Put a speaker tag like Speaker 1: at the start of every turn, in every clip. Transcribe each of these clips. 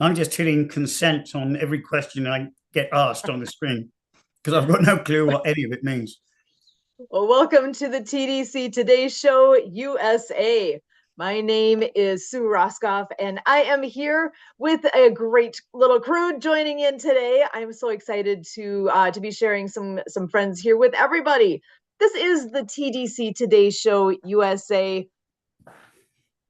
Speaker 1: I'm just hitting consent on every question I get asked on the screen because I've got no clue what any of it means.
Speaker 2: Well, welcome to the TDC Today Show USA. My name is Sue Roskoff, and I am here with a great little crew joining in today. I'm so excited to be sharing some friends here with everybody. This is the TDC Today Show USA,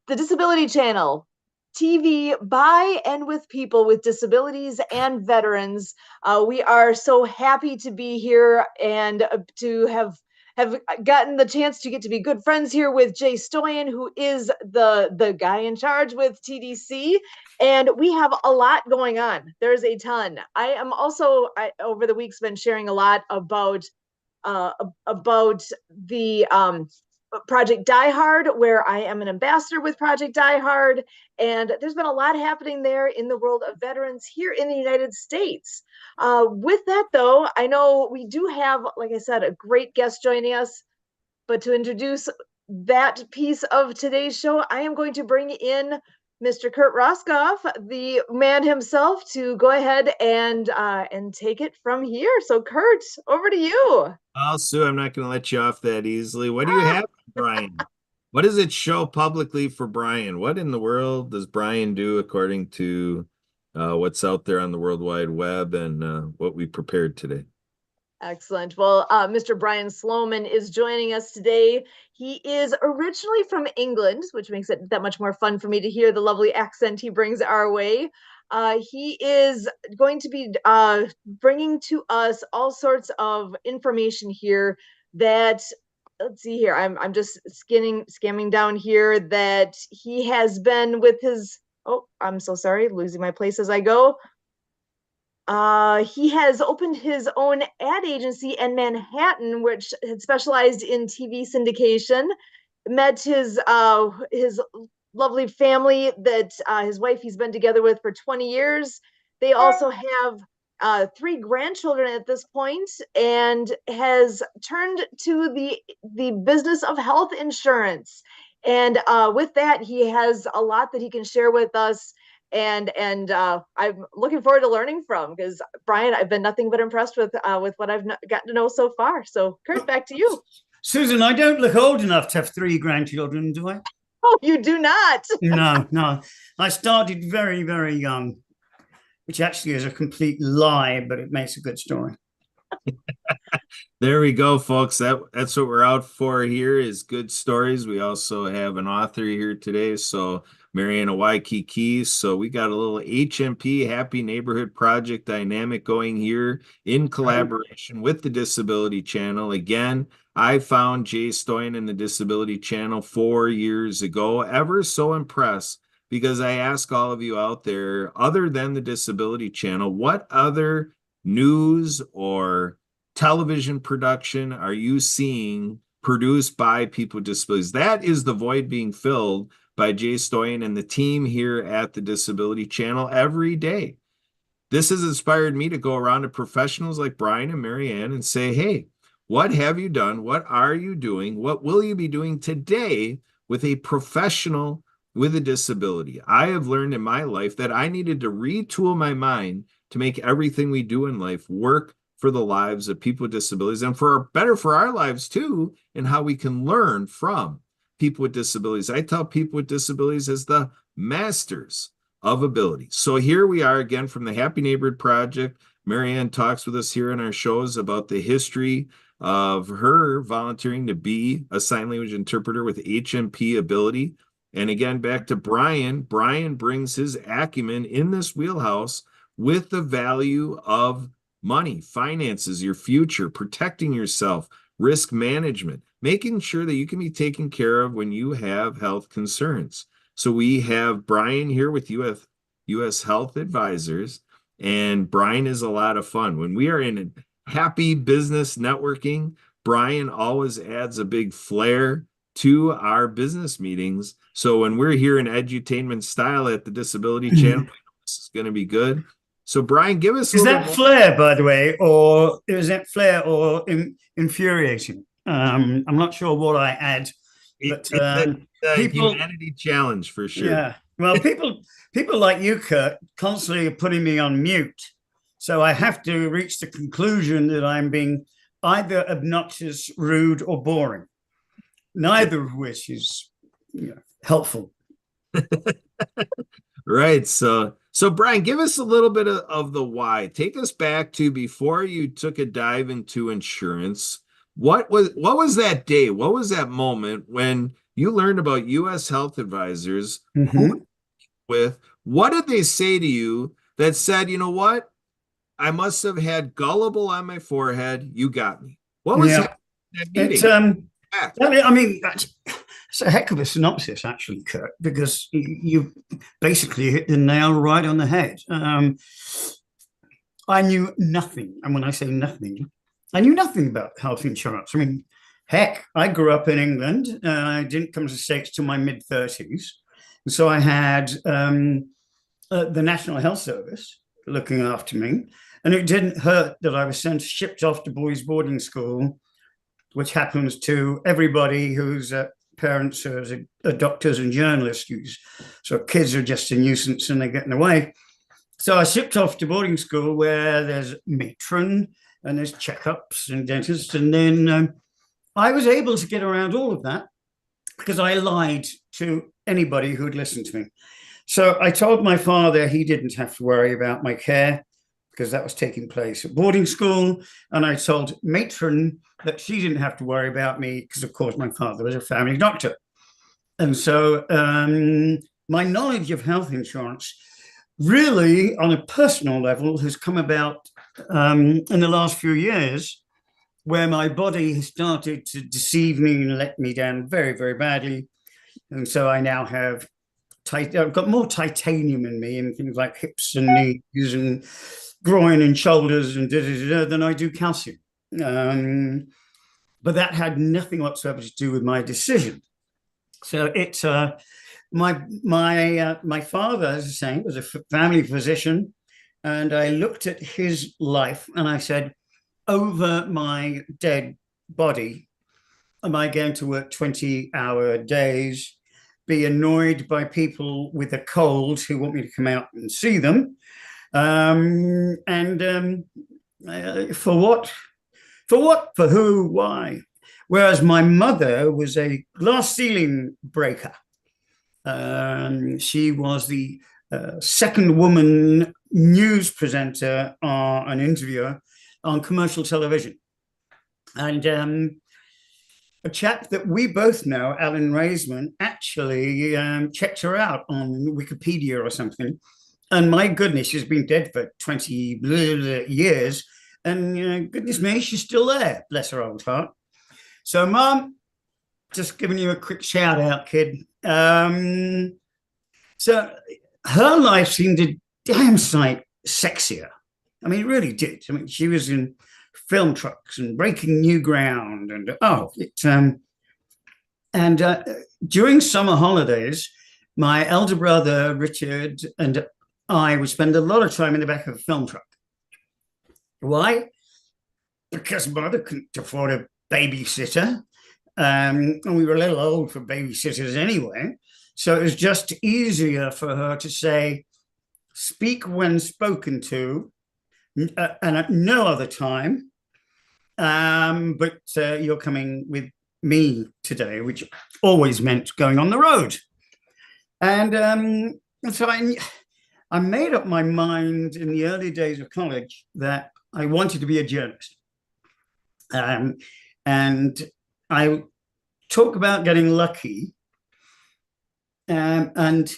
Speaker 2: the Disability Channel. TV by and with people with disabilities and veterans. We are so happy to be here and to have gotten the chance to get to be good friends here with Jay Stoyan, who is the guy in charge with TDC. And we have a lot going on. There's a ton. I am also, over the weeks, been sharing a lot about the Project Die Hard, where I am an ambassador with Project Die Hard. And there's been a lot happening there in the world of veterans here in the United States. With that, though, I know we do have, like I said, a great guest joining us. But to introduce that piece of today's show, I am going to bring in Mr. Kurt Roskoff, the man himself, to go ahead and take it from here. So, Kurt, over to you.
Speaker 3: Oh, Sue, I'm not going to let you off that easily. What do you have, Brian? What does it show publicly for Brian? What in the world does Brian do according to what's out there on the World Wide Web and what we prepared today?
Speaker 2: Excellent. Well, Mr. Brian Sloman is joining us today. He is originally from England, which makes it that much more fun for me to hear the lovely accent he brings our way. He is going to be bringing to us all sorts of information here that, let's see here, I'm just scamming down here, that he has been with his, oh, I'm so sorry, losing my place as I go. He has opened his own ad agency in Manhattan, which had specialized in TV syndication. Met his lovely family that his wife he's been together with for 20 years. They also have 3 grandchildren at this point, and has turned to the business of health insurance. And with that, he has a lot that he can share with us. And I'm looking forward to learning from, because Brian, I've been nothing but impressed with what I've gotten to know so far. So, Kurt, back to you.
Speaker 1: Susan, I don't look old enough to have 3 grandchildren, do I?
Speaker 2: Oh, you do not.
Speaker 1: No. I started very, very young, which actually is a complete lie, but it makes a good story.
Speaker 3: There we go, folks. That's what we're out for here, is good stories. We also have an author here today, so Mariana Waikiki. So we got a little HNP, Happy Neighborhood Project dynamic going here in collaboration with the Disability Channel. Again, I found Jay Stoyan in the Disability Channel 4 years ago. Ever so impressed, because I ask all of you out there, other than the Disability Channel, what other news or television production are you seeing produced by people with disabilities? That is the void being filled by Jay Stoyan and the team here at the Disability Channel every day. This has inspired me to go around to professionals like Brian and Marianne and say, hey, what have you done? What are you doing? What will you be doing today with a professional with a disability? I have learned in my life that I needed to retool my mind to make everything we do in life work for the lives of people with disabilities, and better for our lives too, and how we can learn from people with disabilities. I tell people with disabilities as the masters of ability. So here we are again from the Happy Neighborhood Project. Marianne talks with us here in our shows about the history of her volunteering to be a sign language interpreter with HNP ability. And again, back to Brian. Brian brings his acumen in this wheelhouse with the value of money, finances, your future, protecting yourself, risk management, making sure that you can be taken care of when you have health concerns. So we have Brian here with US Health Advisors, and Brian is a lot of fun. When we are in happy business networking, Brian always adds a big flair to our business meetings. So when we're here in edutainment style at the Disability Channel, this is going to be good. So, Brian, give us a
Speaker 1: little bit more. Flair, by the way, or is it flair or infuriation? I'm not sure what I add, but
Speaker 3: it's a humanity challenge for sure.
Speaker 1: Yeah. Well, people like you, Kurt, constantly are putting me on mute. So I have to reach the conclusion that I'm being either obnoxious, rude, or boring, neither of which is helpful.
Speaker 3: Right. So Brian, give us a little bit of the why. Take us back to before you took a dive into insurance. What was that day? What was that moment when you learned about US Health Advisors? Who with? What did they say to you that said, you know what? I must have had gullible on my forehead. You got me. What was that meeting?
Speaker 1: I mean, it's a heck of a synopsis, actually, Kurt, because you basically hit the nail right on the head. I knew nothing. And when I say nothing, I knew nothing about health insurance. I mean, heck, I grew up in England. I didn't come to the States till my mid-30s. So I had the National Health Service looking after me. And it didn't hurt that I was shipped off to boys' boarding school, which happens to everybody whose parents are doctors and journalists. So kids are just a nuisance and they're getting away. So I shipped off to boarding school where there's matron and there's checkups and dentists. And then I was able to get around all of that because I lied to anybody who'd listen to me. So I told my father he didn't have to worry about my care because that was taking place at boarding school. And I told matron that she didn't have to worry about me because, of course, my father was a family doctor. And so my knowledge of health insurance really, on a personal level, has come about in the last few years, where my body has started to deceive me and let me down very, very badly. And so I now have I've got more titanium in me and things like hips and knees and groin and shoulders and than I do calcium. But that had nothing whatsoever to do with my decision. So it's my father, as I was saying, was a family physician, and I looked at his life and I said, over my dead body, am I going to work 20-hour days, be annoyed by people with a cold who want me to come out and see them? For what? For what? For who? Why? Whereas my mother was a glass ceiling breaker. She was the second woman news presenter and interviewer on commercial television. And a chap that we both know, Alan Raisman, actually checked her out on Wikipedia or something. And my goodness, she's been dead for 20 years. And goodness me, she's still there. Bless her old heart. So, Mom, just giving you a quick shout out, kid. So her life seemed a damn sight sexier. I mean, it really did. I mean, she was in film trucks and breaking new ground. And during summer holidays, my elder brother, Richard, and I would spend a lot of time in the back of a film truck. Why? Because Mother couldn't afford a babysitter. And we were a little old for babysitters anyway. So it was just easier for her to say, speak when spoken to, and at no other time. But you're coming with me today, which always meant going on the road. And so I made up my mind in the early days of college that I wanted to be a journalist. And I talk about getting lucky. And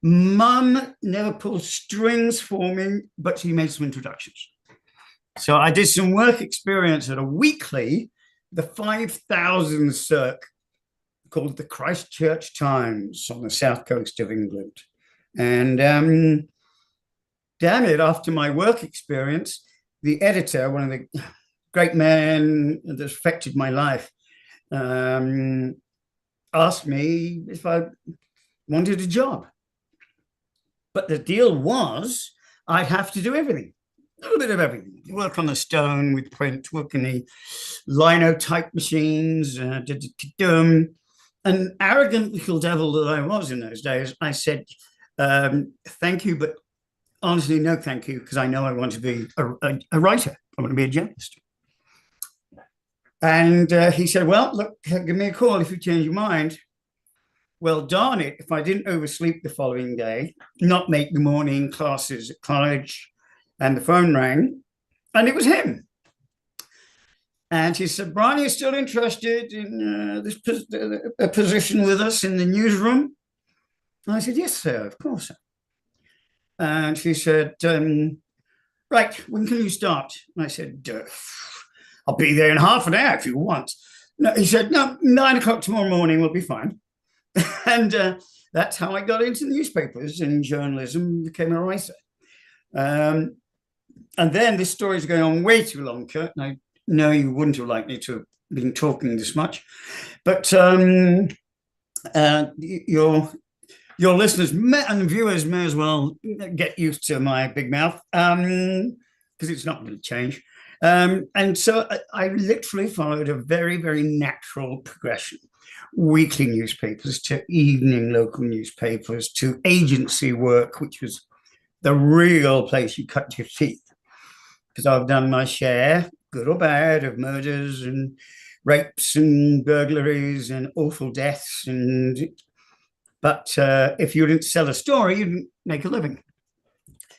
Speaker 1: Mum never pulled strings for me, but she made some introductions. So I did some work experience at a weekly, the 5,000 circ, called the Christchurch Times on the south coast of England. And damn it, after my work experience, the editor, one of the great men that affected my life, asked me if I wanted a job. But the deal was I'd have to do everything, a little bit of everything. Work on the stone with print, work in the linotype machines, an arrogant little devil that I was in those days. I said, Thank you, but honestly, no thank you, because I know I want to be a writer. I want to be a journalist. And he said, well, look, give me a call if you change your mind. Well, darn it, if I didn't oversleep the following day, not make the morning classes at college, and the phone rang, and it was him. And he said, Brian, are you still interested in a position with us in the newsroom? And I said, yes, sir, of course. And she said, right, when can you start? And I said, I'll be there in half an hour if you want. No, he said, no, 9 o'clock tomorrow morning will be fine. And that's how I got into newspapers and journalism, became a writer. And then this story is going on way too long, Kurt, and I know you wouldn't have liked me to have been talking this much. But your listeners and viewers may as well get used to my big mouth, because it's not going to change. And so I literally followed a very, very natural progression. Weekly newspapers to evening local newspapers to agency work, which was the real place you cut your teeth. Because I've done my share, good or bad, of murders and rapes and burglaries and awful deaths. But if you didn't sell a story, you didn't make a living.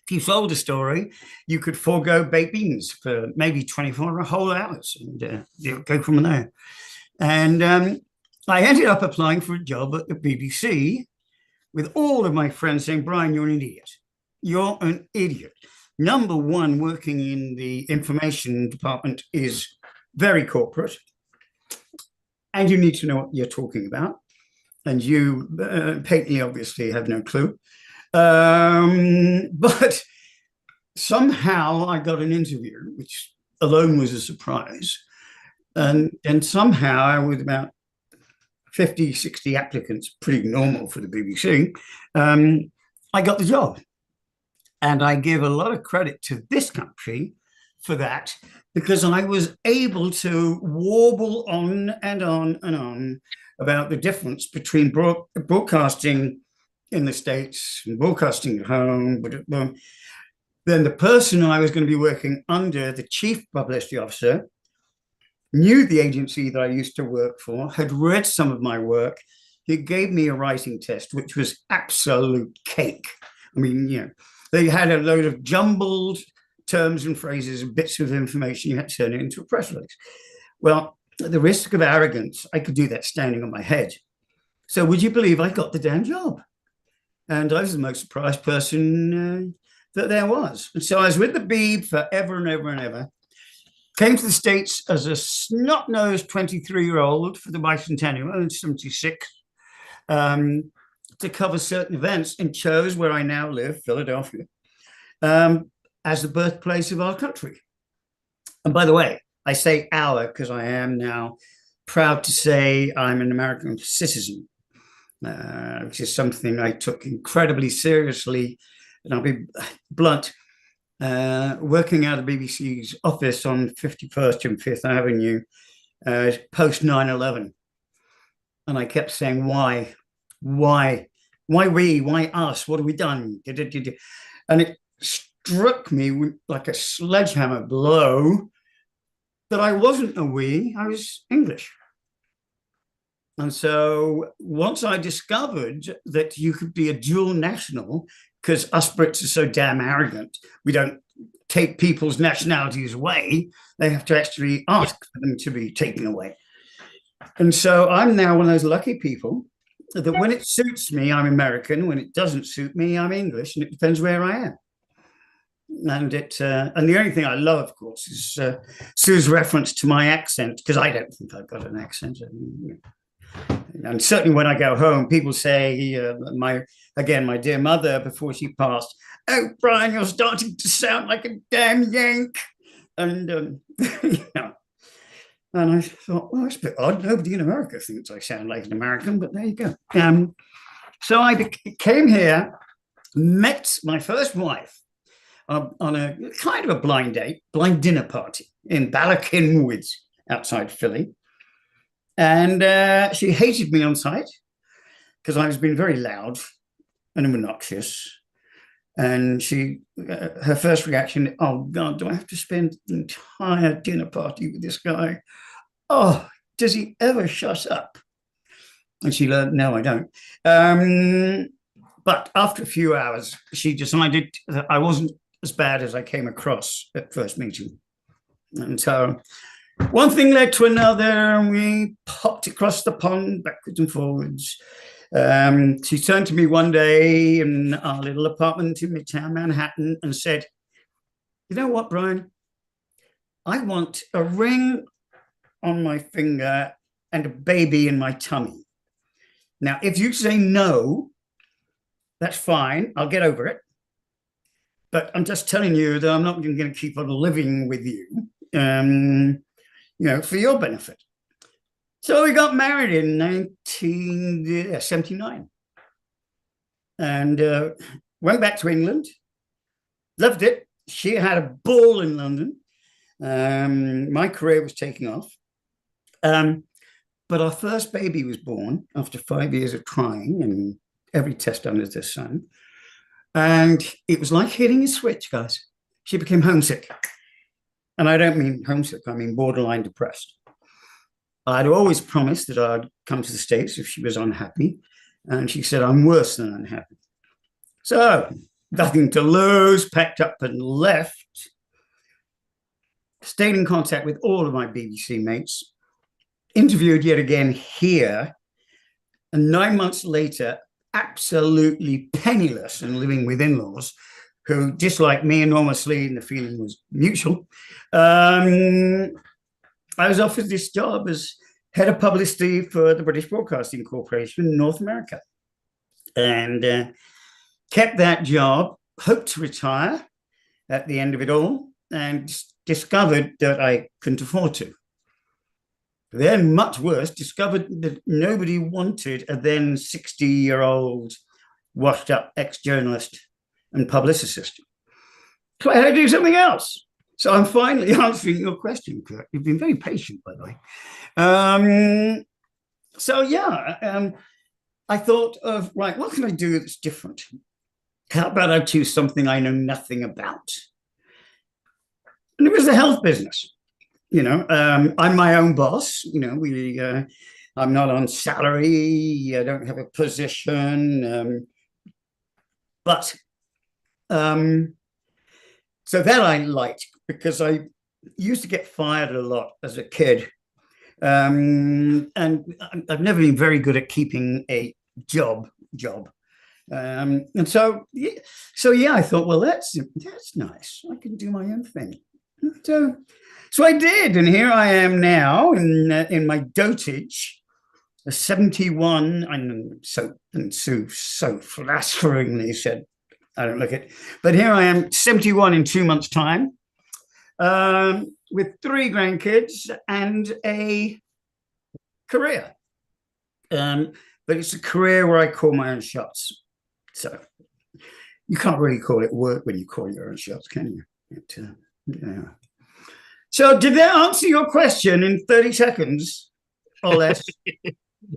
Speaker 1: If you sold a story, you could forego baked beans for maybe 24 whole hours and go from there. And I ended up applying for a job at the BBC with all of my friends saying, Brian, you're an idiot. You're an idiot. Number one, working in the information department is very corporate, and you need to know what you're talking about. And you, patently, obviously, have no clue. But somehow I got an interview, which alone was a surprise. And somehow, with about 50, 60 applicants, pretty normal for the BBC, I got the job. And I give a lot of credit to this country for that, because I was able to warble on and on and on about the difference between broadcasting in the States and broadcasting at home. But then the person I was going to be working under, the chief publicity officer, knew the agency that I used to work for, had read some of my work. He gave me a writing test, which was absolute cake. I mean, you know, they had a load of jumbled terms and phrases and bits of information. You had to turn it into a press release. Well, at the risk of arrogance, I could do that standing on my head. So would you believe I got the damn job? And I was the most surprised person that there was. And so I was with the Beeb forever and ever and ever. Came to the States as a snot-nosed 23-year-old for the bicentennial in 76 to cover certain events, and chose where I now live, Philadelphia, as the birthplace of our country. And by the way, I say our because I am now proud to say I'm an American citizen, which is something I took incredibly seriously. And I'll be blunt, working out of BBC's office on 51st and 5th Avenue post 9/11. And I kept saying, why we, why us? What have we done? And it struck me like a sledgehammer blow that I wasn't a we, I was English. And so once I discovered that you could be a dual national, because us Brits are so damn arrogant, we don't take people's nationalities away. They have to actually ask for them to be taken away. And so I'm now one of those lucky people that when it suits me, I'm American. When it doesn't suit me, I'm English, and it depends where I am. And the only thing I love, of course, is Sue's reference to my accent, because I don't think I've got an accent. And certainly when I go home, people say, my dear mother, before she passed, "Oh, Brian, you're starting to sound like a damn Yank." And, you know, and I thought, well, that's a bit odd. Nobody in America thinks I sound like an American, but there you go. So I came here, met my first wife on a kind of a blind dinner party in Ballakin Woods outside Philly. And she hated me on sight because I was being very loud and obnoxious. And her first reaction, oh God, do I have to spend the entire dinner party with this guy? Oh, does he ever shut up? And she learned, no, I don't. But after a few hours, she decided that I wasn't as bad as I came across at first meeting. And so one thing led to another, and we popped across the pond backwards and forwards. She turned to me one day in our little apartment in Midtown Manhattan and said, you know what, Brian? I want a ring on my finger and a baby in my tummy. Now, if you say no, that's fine. I'll get over it. But I'm just telling you that I'm not going to keep on living with you, for your benefit. So we got married in 1979 and went back to England. Loved it. She had a ball in London. My career was taking off. But our first baby was born after 5 years of trying and every test under the sun. And it was like hitting a switch, guys. She became homesick. And I don't mean homesick, I mean borderline depressed. I'd always promised that I'd come to the States if she was unhappy. And she said, I'm worse than unhappy. So, nothing to lose, packed up and left. Stayed in contact with all of my BBC mates. Interviewed yet again here. And 9 months later, absolutely penniless and living with in-laws who disliked me enormously, and the feeling was mutual. I was offered this job as head of publicity for the British Broadcasting Corporation in North America, and kept that job, hoped to retire at the end of it all, and discovered that I couldn't afford to. Then, much worse, discovered that nobody wanted a then 60-year-old washed-up ex-journalist and publicist. So I had to do something else. So I'm finally answering your question, Kurt. You've been very patient, by the way. I thought of, right, what can I do that's different? How about I choose something I know nothing about? And it was the health business. I'm my own boss. I'm not on salary. I don't have a position. So that I liked because I used to get fired a lot as a kid. And I've never been very good at keeping a job. I thought, well, that's nice. I can do my own thing. So I did, and here I am now in my dotage, a 71. And Sue so flatteringly said, "I don't look it," but here I am, 71 in 2 months' time, with 3 grandkids and a career. But it's a career where I call my own shots. So you can't really call it work when you call your own shots, can you? Yeah. So did that answer your question in 30 seconds or less?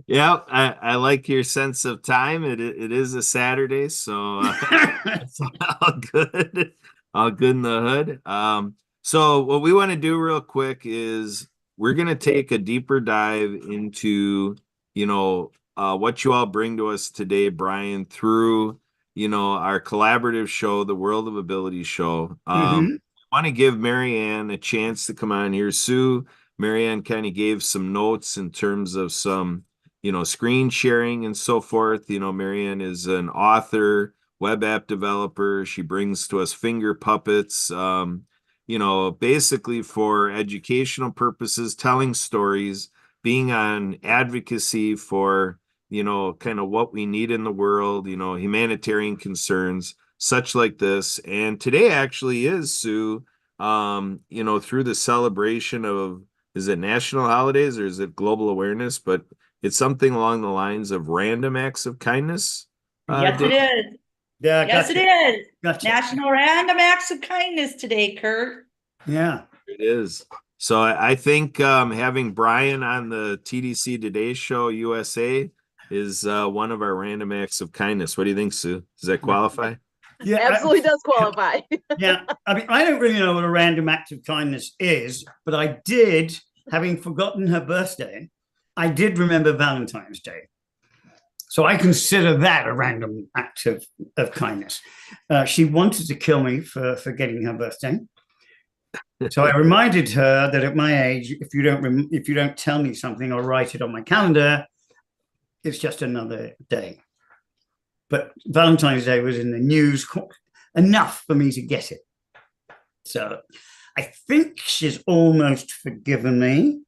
Speaker 3: Yeah, I like your sense of time. It is a Saturday, so it's all good. All good in the hood. So what we want to do real quick is we're going to take a deeper dive into, what you all bring to us today, Brian, through, our collaborative show, the World of Ability show. Want to give Marianne a chance to come on here. Sue, Marianne kind of gave some notes in terms of some, screen sharing and so forth. Marianne is an author, web app developer. She brings to us finger puppets, basically for educational purposes, telling stories, being on advocacy for, kind of what we need in the world, humanitarian concerns, such like this. And today actually is, Sue, through the celebration of, is it national holidays or is it global awareness? But it's something along the lines of random acts of kindness.
Speaker 4: Yes, it is.
Speaker 1: Yeah,
Speaker 4: yes,
Speaker 1: gotcha.
Speaker 4: it is.
Speaker 1: Gotcha.
Speaker 4: National Random Acts of Kindness today, Kurt.
Speaker 1: Yeah.
Speaker 3: It is. So I think having Brian on the TDC Today Show USA is one of our random acts of kindness. What do you think, Sue? Does that qualify?
Speaker 1: Yeah,
Speaker 2: Absolutely does qualify.
Speaker 1: yeah. I mean, I don't really know what a random act of kindness is, but I did, having forgotten her birthday, I did remember Valentine's Day. So I consider that a random act of kindness. She wanted to kill me for forgetting her birthday. So I reminded her that at my age, if you don't tell me something or write it on my calendar, it's just another day. But Valentine's Day was in the news enough for me to get it. So I think she's almost forgiven me.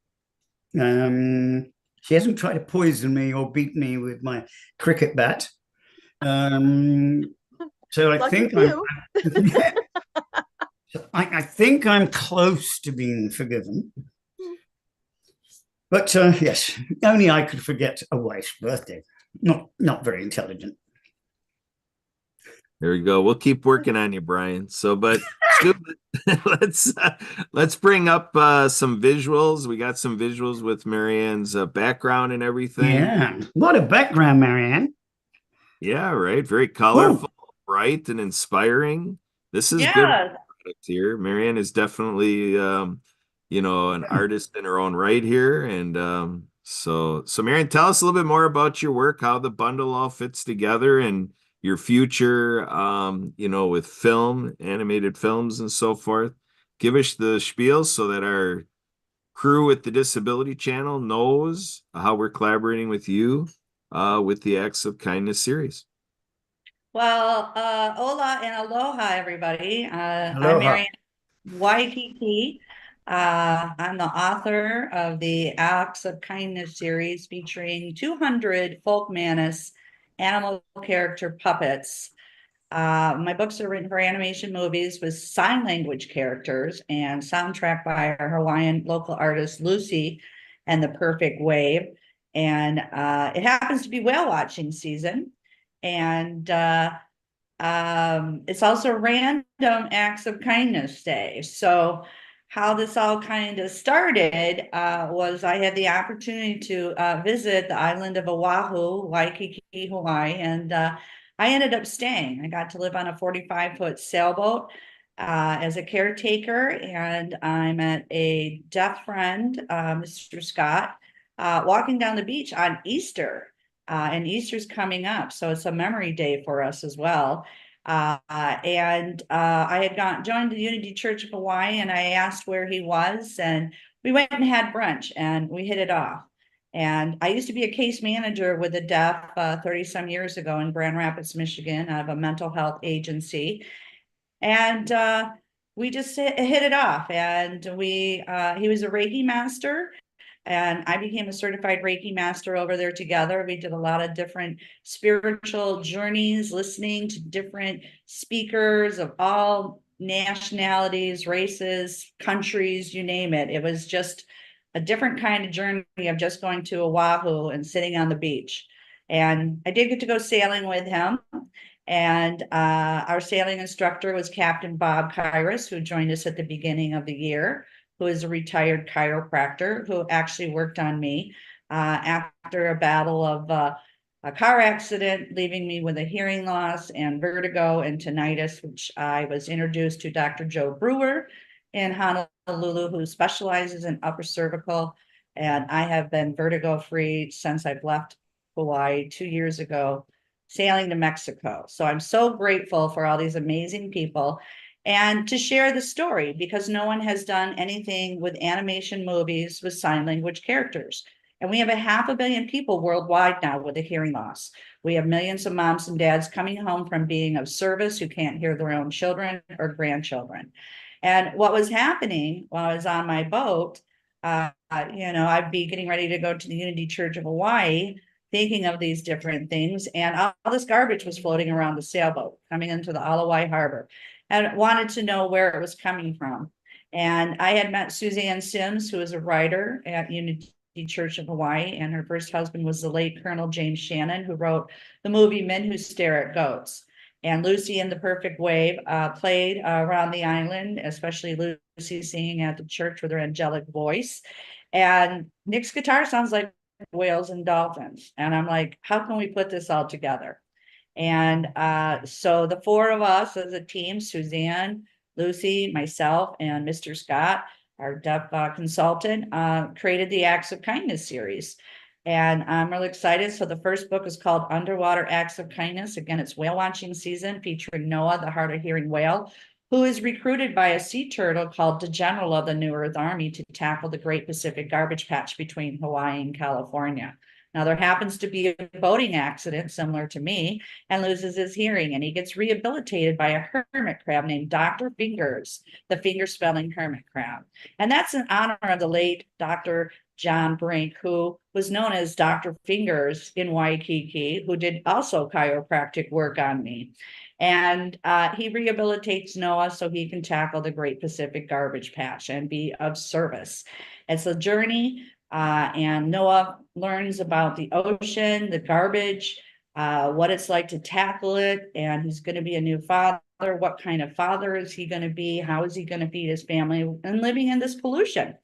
Speaker 1: She hasn't tried to poison me or beat me with my cricket bat. So I think I think I'm close to being forgiven. But yes, only I could forget a wife's birthday. Not very intelligent.
Speaker 3: There we go. We'll keep working on you, Brian. So, but let's bring up some visuals. We got some visuals with Marianne's background and everything.
Speaker 1: Yeah, what a background, Marianne.
Speaker 3: Yeah, right. Very colorful, bright, and inspiring. This is good product here. Marianne is definitely, an artist in her own right here. And so Marianne, tell us a little bit more about your work, how the bundle all fits together, and your future, with film, animated films, and so forth. Give us the spiel so that our crew at the Disability Channel knows how we're collaborating with you with the Acts of Kindness series.
Speaker 4: Well, hola and aloha, everybody.
Speaker 1: Aloha.
Speaker 4: I'm Marianne Waikiki. I'm the author of the Acts of Kindness series featuring 200 folk manis animal character puppets. My books are written for animation movies with sign language characters and soundtrack by our Hawaiian local artist Lucy and the Perfect Wave. And it happens to be whale watching season. And it's also Random Acts of Kindness Day. So how this all kind of started was I had the opportunity to visit the island of Oahu, Waikiki, Hawaii, and I ended up staying. I got to live on a 45-foot sailboat as a caretaker, and I met a deaf friend, Mr. Scott, walking down the beach on Easter. And Easter's coming up, so it's a memory day for us as well. And I had joined the Unity Church of Hawaii, and I asked where he was, and we went and had brunch, and we hit it off. And I used to be a case manager with the deaf 30 some years ago in Grand Rapids, Michigan, out of a mental health agency. And we just hit it off. And he was a Reiki master, and I became a certified Reiki master over there together. We did a lot of different spiritual journeys, listening to different speakers of all nationalities, races, countries, you name it. It was just a different kind of journey of just going to Oahu and sitting on the beach. And I did get to go sailing with him. And our sailing instructor was Captain Bob Kairos, who joined us at the beginning of the year, who is a retired chiropractor who actually worked on me after a battle of a car accident, leaving me with a hearing loss and vertigo and tinnitus, which I was introduced to Dr. Joe Brewer in Honolulu, who specializes in upper cervical. And I have been vertigo free since I've left Hawaii 2 years ago, sailing to Mexico. So I'm so grateful for all these amazing people and to share the story, because no one has done anything with animation movies with sign language characters. And we have 500 million people worldwide now with a hearing loss. We have millions of moms and dads coming home from being of service who can't hear their own children or grandchildren. And what was happening while I was on my boat, I'd be getting ready to go to the Unity Church of Hawaii, thinking of these different things. And all this garbage was floating around the sailboat coming into the Alawai Harbor, and wanted to know where it was coming from. And I had met Suzanne Sims, who is a writer at Unity Church of Hawaii, and her first husband was the late Colonel James Shannon, who wrote the movie Men Who Stare at Goats. And Lucy and the Perfect Wave played around the island, especially Lucy singing at the church with her angelic voice. And Nick's guitar sounds like whales, and dolphins. And I'm like, how can we put this all together? And so the four of us as a team, Suzanne, Lucy, myself, and Mr. Scott, our deaf consultant, created the Acts of Kindness series. And I'm really excited. So the first book is called Underwater Acts of Kindness. Again, it's whale watching season, featuring Noah, the hard of hearing whale, who is recruited by a sea turtle called the General of the New Earth Army to tackle the Great Pacific Garbage Patch between Hawaii and California. Now, there happens to be a boating accident similar to me, and loses his hearing, and he gets rehabilitated by a hermit crab named Dr. Fingers, the finger spelling hermit crab. And that's in honor of the late Dr. John Brink, who was known as Dr. Fingers in Waikiki, who did also chiropractic work on me. And he rehabilitates Noah so he can tackle the Great Pacific Garbage Patch and be of service. It's a journey, and Noah learns about the ocean, the garbage, what it's like to tackle it, and he's going to be a new father. What kind of father is he going to be? How is he going to feed his family and living in this pollution?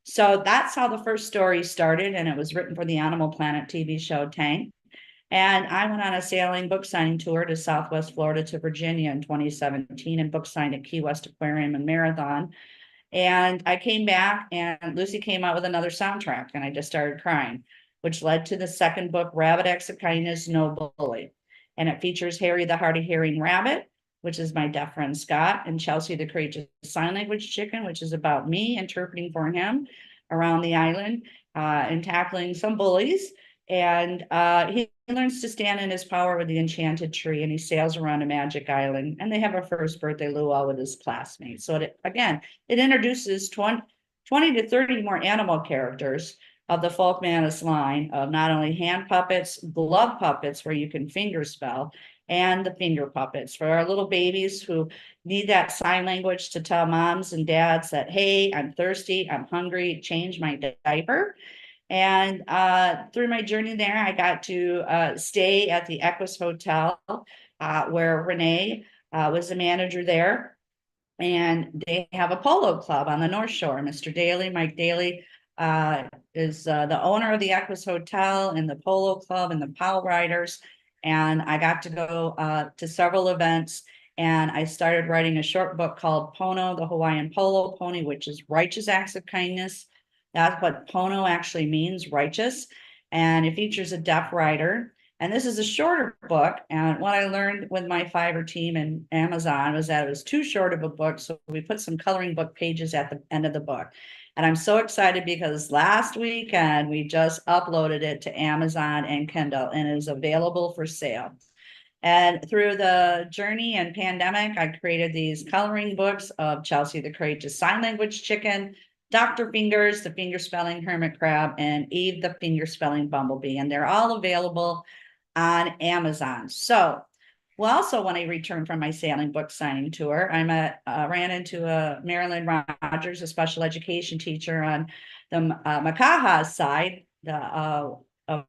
Speaker 4: So that's how the first story started, and it was written for the Animal Planet TV show Tank. And I went on a sailing book signing tour to Southwest Florida to Virginia in 2017 and book signed at Key West Aquarium and Marathon. And I came back and Lucy came out with another soundtrack and I just started crying, which led to the second book, Rabbit Acts of Kindness, No Bully. And it features Harry the Hard of Hearing Rabbit, which is my deaf friend Scott, and Chelsea the Courageous Sign Language Chicken, which is about me interpreting for him around the island and tackling some bullies. And he learns to stand in his power with the enchanted tree, and he sails around a magic island. And they have a first birthday luau with his classmates. So it introduces 20 to 30 more animal characters of the Folk Manus line of not only hand puppets, glove puppets where you can finger spell, and the finger puppets for our little babies who need that sign language to tell moms and dads that, hey, I'm thirsty, I'm hungry, change my diaper. And through my journey there, I got to stay at the Equus Hotel where Renee was the manager there. And they have a polo club on the North Shore. Mr. Daly, Mike Daly, is the owner of the Equus Hotel and the polo club and the Powell Riders. And I got to go to several events. And I started writing a short book called Pono, the Hawaiian Polo Pony, which is Righteous Acts of Kindness. That's what Pono actually means, righteous. And it features a deaf rider. And this is a shorter book. And what I learned with my Fiverr team and Amazon was that it was too short of a book. So we put some coloring book pages at the end of the book. And I'm so excited because last weekend we just uploaded it to Amazon and Kindle, and it is available for sale. And through the journey and pandemic, I created these coloring books of Chelsea the Courageous Sign Language Chicken, Dr. Fingers, the finger spelling hermit crab, and Eve, the finger spelling bumblebee. And they're all available on Amazon. So, well, also when I returned from my sailing book signing tour, I ran into Marilyn Rogers, a special education teacher on the Makaha side of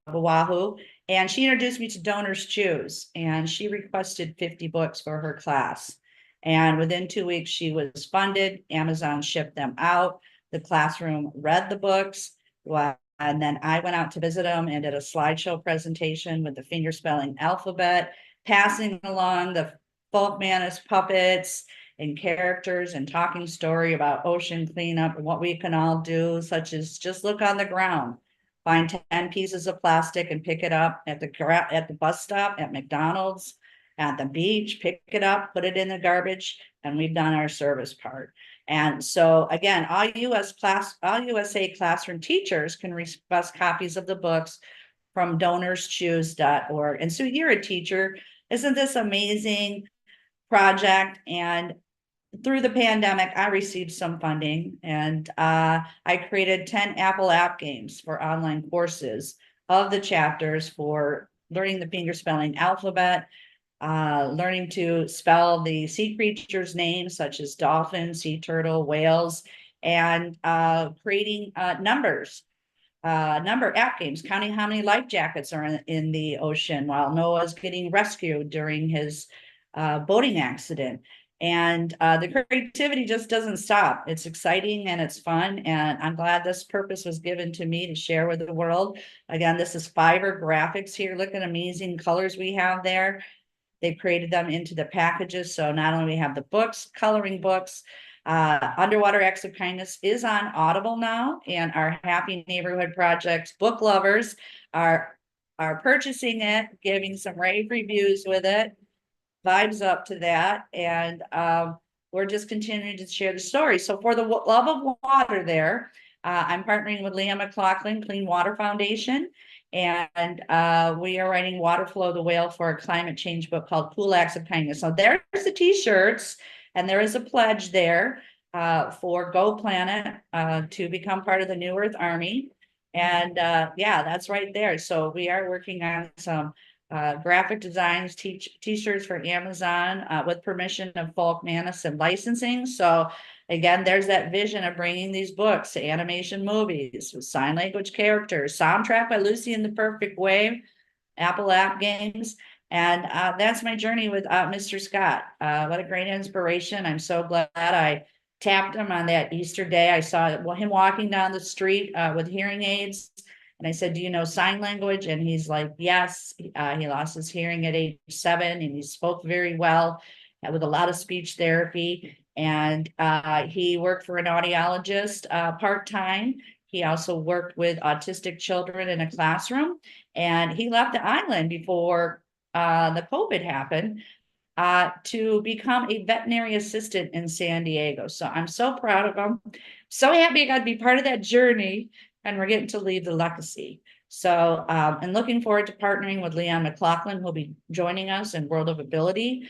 Speaker 4: Oahu. And she introduced me to Donors Choose, and she requested 50 books for her class. And within 2 weeks, she was funded. Amazon shipped them out. The classroom read the books, and then I went out to visit them and did a slideshow presentation with the finger spelling alphabet, passing along the Folk Manus puppets and characters and talking story about ocean cleanup and what we can all do, such as just look on the ground, find 10 pieces of plastic and pick it up at the bus stop, at McDonald's, at the beach, pick it up, put it in the garbage, and we've done our service part. And so again, all USA classroom teachers can request copies of the books from donorschoose.org. And so you're a teacher. Isn't this amazing project? And through the pandemic, I received some funding, and I created 10 Apple app games for online courses of the chapters for learning the finger spelling alphabet, learning to spell the sea creatures' names such as dolphin, sea turtle, whales, and creating number app games, counting how many life jackets are in the ocean while Noah's getting rescued during his boating accident. And the creativity just doesn't stop. It's exciting and it's fun. And I'm glad this purpose was given to me to share with the world. Again, this is Fiverr Graphics here. Look at amazing colors we have there. They've created them into the packages. So not only we have the books, coloring books, Underwater Acts of Kindness is on Audible now, and our Happy Neighborhood Project book lovers are purchasing it, giving some rave reviews with it, vibes up to that, and we're just continuing to share the story. So for the love of water there, I'm partnering with Leanne McLaughlin, Clean Water Foundation, and we are writing Water Flow the Whale for a climate change book called Cool Acts of Kindness. So there's the t-shirts, and there is a pledge there for Go Planet to become part of the New Earth Army. And yeah, that's right there. So we are working on some graphic designs, t-shirts for Amazon with permission of Folk Manus and licensing. So again, there's that vision of bringing these books to animation movies with sign language characters, soundtrack by Lucy in the Perfect Way, Apple App Games. And that's my journey with Mr. Scott. What a great inspiration. I'm so glad I tapped him on that Easter day. I saw him walking down the street with hearing aids. And I said, do you know sign language? And he's like, yes. He lost his hearing at age 7, and he spoke very well with a lot of speech therapy. And he worked for an audiologist part-time. He also worked with autistic children in a classroom. And he left the island before the COVID happened to become a veterinary assistant in San Diego. So I'm so proud of him. So happy I got to be part of that journey, and we're getting to leave the legacy. So, and looking forward to partnering with Leanne McLaughlin, who'll be joining us in World of Ability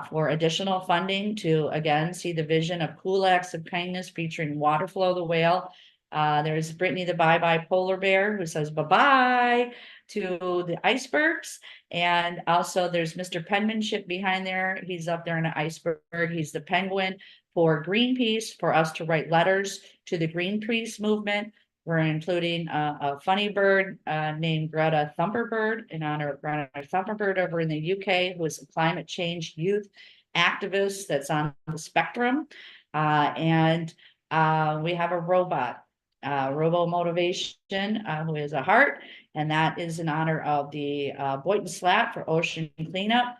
Speaker 4: for additional funding to, again, see the vision of Cool Acts of Kindness featuring Waterflow the Whale. There's Brittany the Bye-Bye Polar Bear, who says bye-bye to the icebergs. And also there's Mr. Penmanship behind there. He's up there in an iceberg. He's the penguin for Greenpeace, for us to write letters to the Greenpeace movement. We're including a funny bird named Greta Thunberg in honor of Greta Thunberg over in the UK, who is a climate change youth activist that's on the spectrum. And we have a robot, Robo Motivation, who is a heart, and that is in honor of the Boynton Slat for ocean cleanup.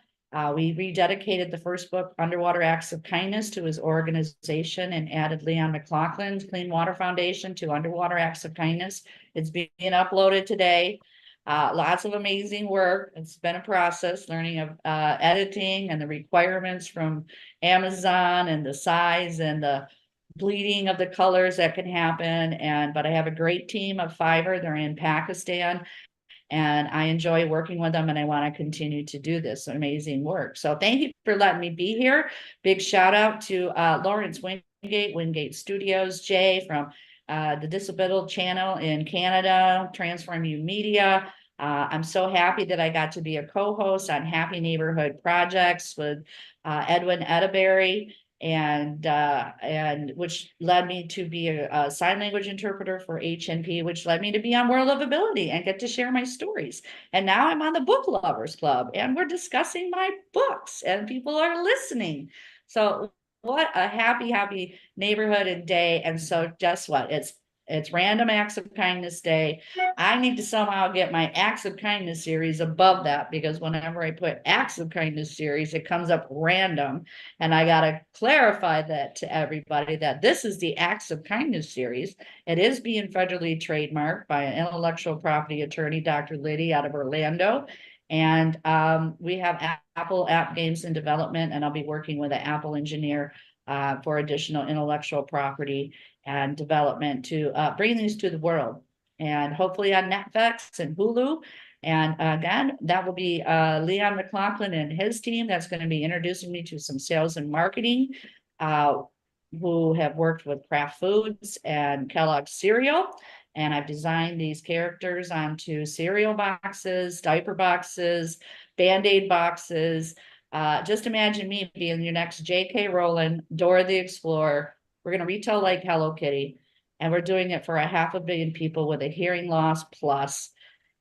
Speaker 4: We rededicated the first book, Underwater Acts of Kindness, to his organization and added Leanne McLaughlin's Clean Water Foundation to Underwater Acts of Kindness. It's being uploaded today. Lots of amazing work. It's been a process, learning of editing and the requirements from Amazon and the size and the bleeding of the colors that can happen. But I have a great team of Fiverr. They're in Pakistan. And I enjoy working with them, and I want to continue to do this amazing work. So thank you for letting me be here. Big shout out to Lawrence Wingate Studios, Jay from the Disability Channel in Canada, Transform You Media. I'm so happy that I got to be a co-host on Happy Neighborhood Projects with Edwin Edaberry, and which led me to be a sign language interpreter for HNP, which led me to be on World of Ability and get to share my stories. And now I'm on the Book Lovers Club, and we're discussing my books, and people are listening. So what a happy neighborhood and day. And so guess what? It's Random Acts of Kindness Day. I need to somehow get my Acts of Kindness series above that, because whenever I put Acts of Kindness series, it comes up random. And I got to clarify that to everybody that this is the Acts of Kindness series. It is being federally trademarked by an intellectual property attorney, Dr. Liddy out of Orlando. And we have Apple App Games in development, and I'll be working with an Apple engineer for additional intellectual property and development to bring these to the world, and hopefully on Netflix and Hulu. And again, that will be Leon McLaughlin and his team that's going to be introducing me to some sales and marketing who have worked with Kraft Foods and Kellogg's cereal. And I've designed these characters onto cereal boxes, diaper boxes, Band-Aid boxes. Just imagine me being your next J.K. Rowling, Dora the Explorer. We're going to retell like Hello Kitty, and we're doing it for 500 million people with a hearing loss plus,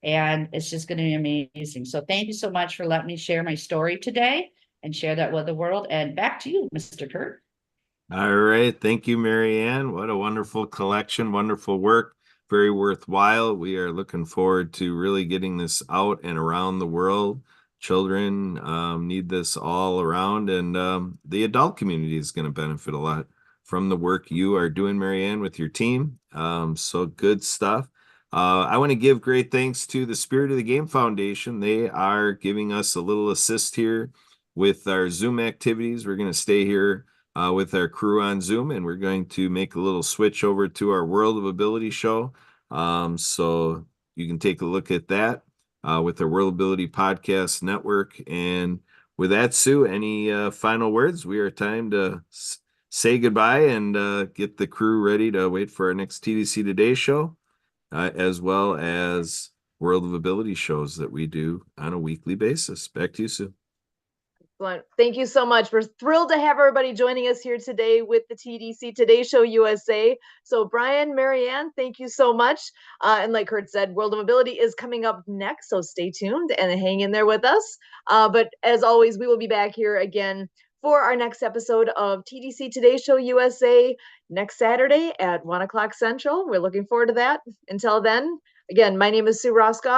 Speaker 4: and it's just going to be amazing. So thank you so much for letting me share my story today, and share that with the world. And back to you, Mr. Kurt.
Speaker 3: All right. Thank you, Marianne. What a wonderful collection, wonderful work, very worthwhile. We are looking forward to really getting this out and around the world. Children need this all around, and the adult community is going to benefit a lot from the work you are doing, Marianne, with your team. So good stuff. I want to give great thanks to the Spirit of the Game Foundation. They are giving us a little assist here with our Zoom activities. We're going to stay here with our crew on Zoom, and we're going to make a little switch over to our World of Ability show. So you can take a look at that with our World Ability Podcast Network. And with that, Sue, any final words? We are time to say goodbye and get the crew ready to wait for our next TDC Today show, as well as World of Ability shows that we do on a weekly basis. Back to you, Sue.
Speaker 2: Thank you so much. We're thrilled to have everybody joining us here today with the TDC Today Show USA. So Brian, Marianne, thank you so much. And like Kurt said, World of Ability is coming up next, so stay tuned and hang in there with us. But as always, we will be back here again for our next episode of TDC Today Show USA next Saturday at 1 o'clock Central. We're looking forward to that. Until then, again, my name is Sue Roskoff.